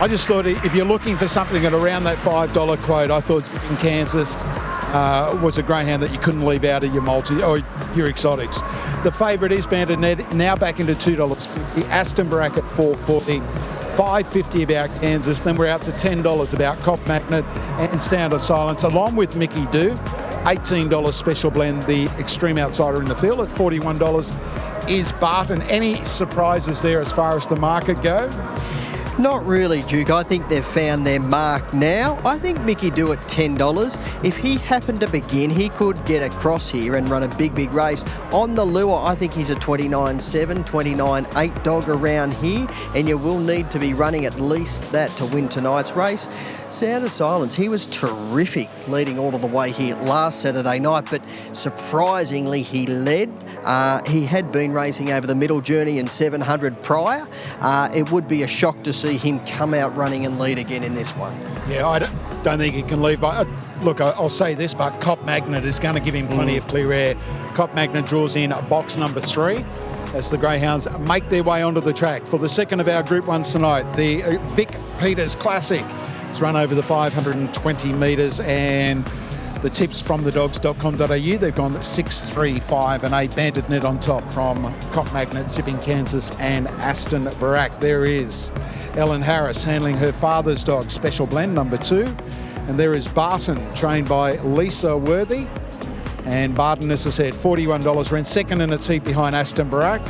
I just thought if you're looking for something at around that $5 quote, I thought Zipping Kansas was a greyhound that you couldn't leave out of your multi or your exotics. The favourite is Banded Ned, now back into $2.50. Aston Barak at $4.40. $5.50 about Kansas. Then we're out to $10 about Cop Magnet and Sound of Silence, along with Mickey Do. $18 special blend, the extreme outsider in the field. At $41 is Barton. Any surprises there as far as the market go? Not really, Duke. I think they've found their mark now. I think Mickey Do at $10. If he happened to begin, he could get across here and run a big race. On the lure, I think he's a 29.7, 29.8 dog around here, and you will need to be running at least that to win tonight's race. Sound of Silence, he was terrific leading all of the way here last Saturday night, but surprisingly he led. He had been racing over the middle journey in 700 prior. It would be a shock to see him come out running and lead again in this one. Yeah, I don't think he can leave. But look, I'll say this, but Cop Magnet is going to give him plenty of clear air. Cop Magnet draws in box number 3 as the greyhounds make their way onto the track for the second of our Group 1s tonight, the Vic Peters Classic. It's run over the 520 metres, and the tips from TheDogs.com.au, they've gone 6, 3, 5 and 8. Banded Net on top from Cop Magnet, Zipping Kansas and Aston Barak. There is Ellen Harris handling her father's dog, Special Blend number 2. And there is Barton, trained by Lisa Worthy. And Barton, as I said, $41, ran second in its heat behind Aston Barak.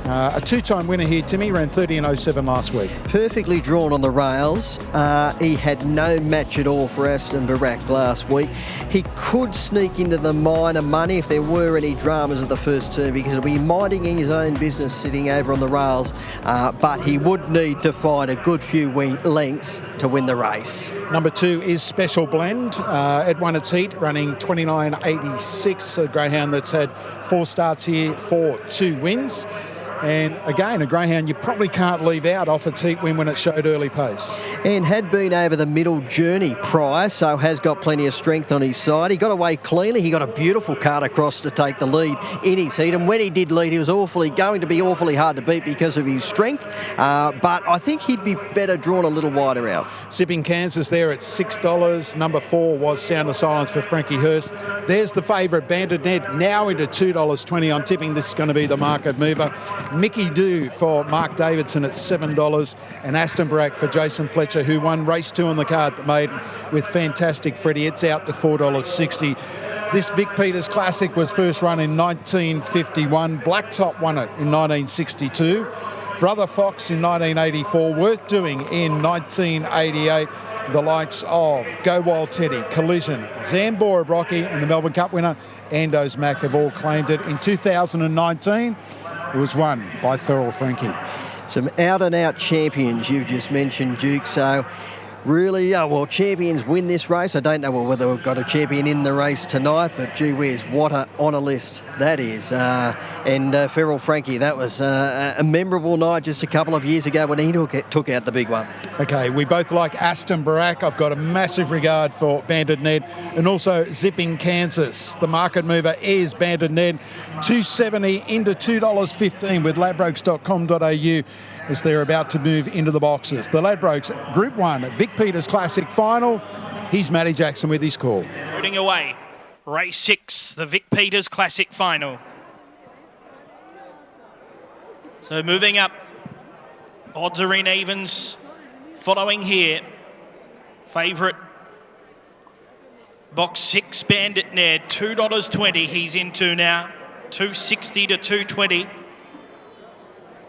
A 2-time winner here, Timmy, ran 30.07 last week. Perfectly drawn on the rails. He had no match at all for Aston Barak last week. He could sneak into the minor money if there were any dramas at the first turn, because he'll be minding his own business sitting over on the rails, but he would need to find a good few lengths to win the race. Number 2 is Special Blend. It won its heat, running 29.86, a greyhound that's had 4 starts here for 2 wins. And again, a greyhound you probably can't leave out off its heat win when it showed early pace. And had been over the middle journey prior, so has got plenty of strength on his side. He got away cleanly. He got a beautiful card across to take the lead in his heat. And when he did lead, he was going to be awfully hard to beat because of his strength. But I think he'd be better drawn a little wider out. Zipping Kansas there at $6. Number 4 was Sound of Silence for Frankie Hurst. There's the favourite, Banded Ned, now into $2.20. I'm tipping this is going to be the market mover. Mickey Do for Mark Davidson at $7, and Aston Barak for Jason Fletcher, who won race 2 on the card but made with fantastic Freddie. It's out to $4.60. This Vic Peters Classic was first run in 1951. Blacktop won it in 1962. Brother Fox in 1984. Worth Doing in 1988. The likes of Go Wild Teddy, Collision, Zambora Brocky, and the Melbourne Cup winner Ando's Mac have all claimed it. In 2019, it was won by Feral Frankie. Some out-and-out champions you've just mentioned, Duke. So really, champions win this race. I don't know whether we've got a champion in the race tonight, but gee whiz, what a honour list that is. And Feral Frankie, that was a memorable night just a couple of years ago when he took out the big one. Okay, we both like Aston Barak. I've got a massive regard for Banded Ned, and also Zipping Kansas. The market mover is Banded Ned, $2.70 into $2.15 with Ladbrokes.com.au as they're about to move into the boxes. The Ladbrokes Group 1 Vic Peters Classic final. Here's Matty Jackson with his call. Rooting away, race 6, the Vic Peters Classic final. So moving up, odds are in evens. Following here, favourite, box 6, Bandit Ned, $2.20 he's into now, $2.60 to $2.20.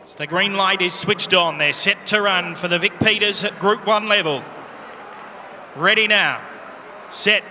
So the green light is switched on. They're set to run for the Vic Peters at Group 1 level. Ready now, set.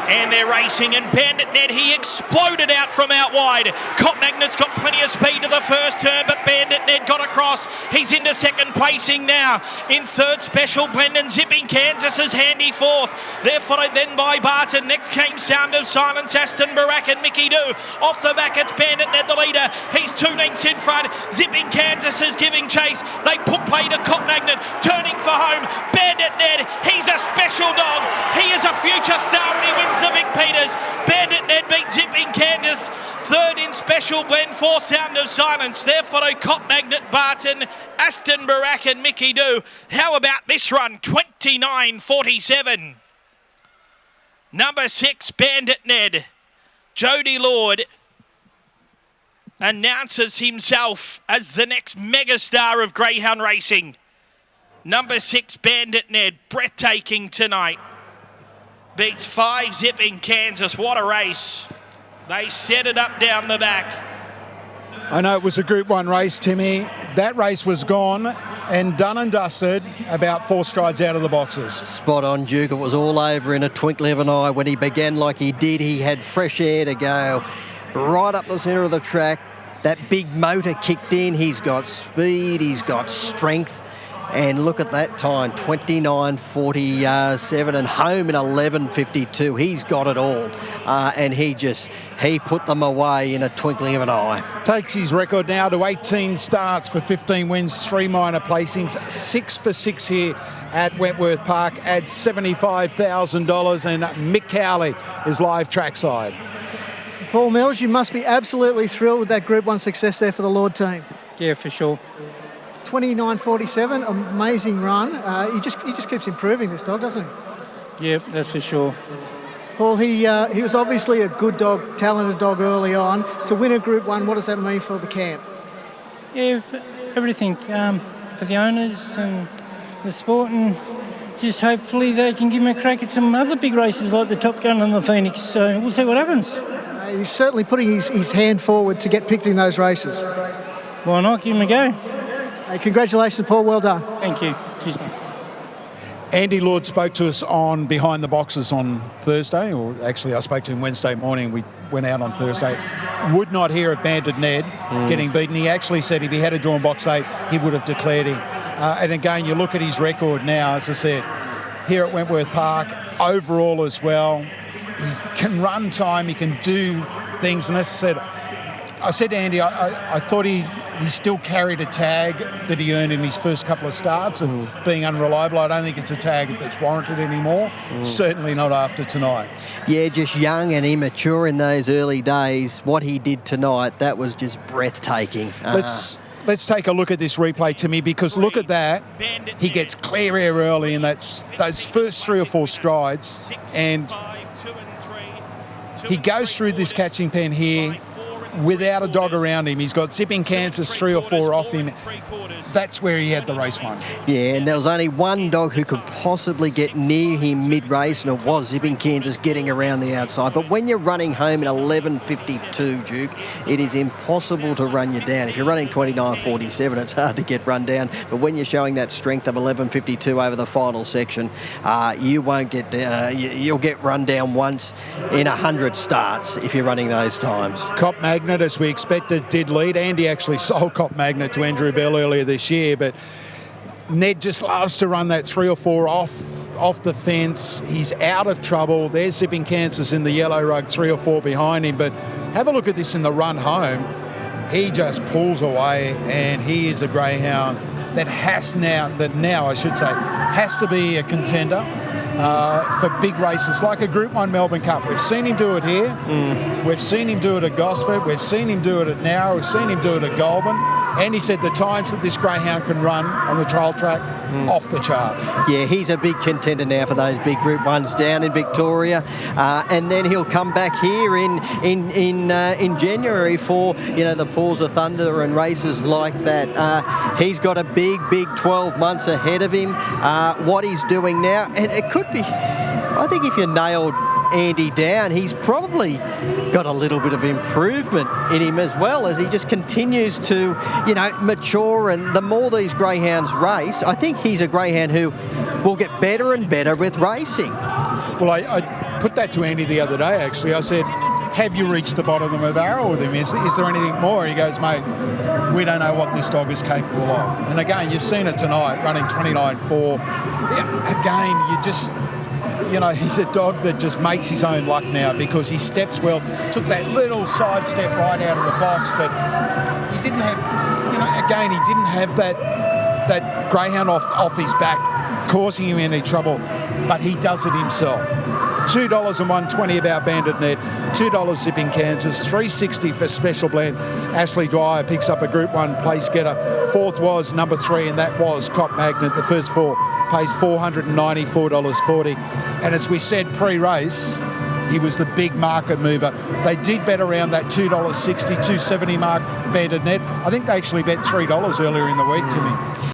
And they're racing, and Bandit Ned, he exploded out from out wide. Cop Magnet's got plenty of speed to the first turn, but Bandit Ned got across. He's into second placing now. In third, Special Blend, and Zipping Kansas is handy fourth. They're followed then by Barton. Next came Sound of Silence, Aston Barak and Mickey Do. Off the back, it's Bandit Ned, the leader. He's 2 lengths in front. Zipping Kansas is giving chase. They put play to Cop Magnet, turning for home. Bandit Ned, he's a special dog. He is a future star when he wins the Vic Peters. Bandit Ned beat Zipping Kansas. Third in Special Special Blend, 4 Sound of Silence. There followed Cop Magnet, Barton, Aston Barak and Mickey Do. How about this run? 29.47. Number 6, Bandit Ned. Jody Lord announces himself as the next megastar of greyhound racing. Number 6, Bandit Ned, breathtaking tonight. Beats 5 Zipping Kansas. What a race. They set it up down the back. I know it was a Group 1 race, Timmy. That race was gone and done and dusted about 4 strides out of the boxes. Spot on, Duke. It was all over in a twinkling of an eye. When he began like he did, he had fresh air to go right up the centre of the track. That big motor kicked in. He's got speed, he's got strength. And look at that time, 29.47 and home in 11.52. He's got it all. And he put them away in a twinkling of an eye. Takes his record now to 18 starts for 15 wins, 3 minor placings, 6 for 6 here at Wentworth Park, adds $75,000, and Mick Cowley is live trackside. Paul Mills, you must be absolutely thrilled with that Group 1 success there for the Lord team. Yeah, for sure. 29.47, amazing run. He just keeps improving, this dog, doesn't he? Yeah, that's for sure. Paul, he was obviously a good dog, talented dog early on. To win a Group 1, what does that mean for the camp? Yeah, for everything, for the owners and the sport, and just hopefully they can give him a crack at some other big races like the Top Gun and the Phoenix. So we'll see what happens. He's certainly putting his hand forward to get picked in those races. Why not? Give him a go. Hey, congratulations, Paul. Well done. Thank you. Cheers. Andy Lord spoke to us on Behind the Boxes on Thursday, or actually I spoke to him Wednesday morning. We went out on Thursday. Would not hear of Bandit Ned getting beaten. He actually said if he had a drawn box 8, he would have declared him. And again, you look at his record now, as I said, here at Wentworth Park, overall as well. He can run time, he can do things. And as I said to Andy, I thought he still carried a tag that he earned in his first couple of starts of being unreliable. I don't think it's a tag that's warranted anymore. Certainly not after tonight. Yeah, just young and immature in those early days. What he did tonight, that was just breathtaking. Let's take a look at this replay, Timmy, because look at that. He gets clear air early in those first 3 or 4 strides, and he goes through this catching pen here without a dog around him. He's got Zipping Kansas 3 or 4 off him. That's where he had the race won. Yeah, and there was only one dog who could possibly get near him mid-race, and it was Zipping Kansas getting around the outside. But when you're running home in 11.52, Duke, it is impossible to run you down. If you're running 29.47, it's hard to get run down. But when you're showing that strength of 11.52 over the final section, you won't get you'll get run down once in 100 starts if you're running those times. Cop Magnet, as we expected, did lead. Andy actually sold Cop Magnet to Andrew Bell earlier this year, but Ned just loves to run that 3 or 4 off the fence. He's out of trouble. There's Zipping Kansas in the yellow rug, 3 or 4 behind him. But have a look at this in the run home. He just pulls away, and he is a greyhound that has to be a contender for big races like a Group 1 Melbourne Cup. We've seen him do it here. We've seen him do it at Gosford. We've seen him do it at Nowra. We've seen him do it at Goulburn. And he said the times that this greyhound can run on the trial track, off the chart. Yeah, he's a big contender now for those big Group 1s down in Victoria. And then he'll come back here in January for, the Pools of Thunder and races like that. He's got a big 12 months ahead of him. What he's doing now, and it could be, I think if you nailed Andy down, he's probably got a little bit of improvement in him as well, as he just continues to, mature. And the more these greyhounds race, I think he's a greyhound who will get better and better with racing. Well, I put that to Andy the other day, actually. I said, have you reached the bottom of the barrel with him? Is there anything more? He goes, mate, we don't know what this dog is capable of. And again, you've seen it tonight, running 29.4. Yeah, again, you just... he's a dog that just makes his own luck now because he steps well. Took that little side step right out of the box, but he didn't have, he didn't have that greyhound off his back causing him any trouble, but he does it himself. $2 and 120 about Bandit Net, $2 Zipping Kansas, $3.60 for Special Blend. Ashley Dwyer picks up a Group 1 place getter. Fourth was number 3, and that was Cop Magnet. The first 4 pays $494.40. And as we said pre-race, he was the big market mover. They did bet around that $2.60, $2.70 mark, Bandit Net. I think they actually bet $3 earlier in the week, Timmy.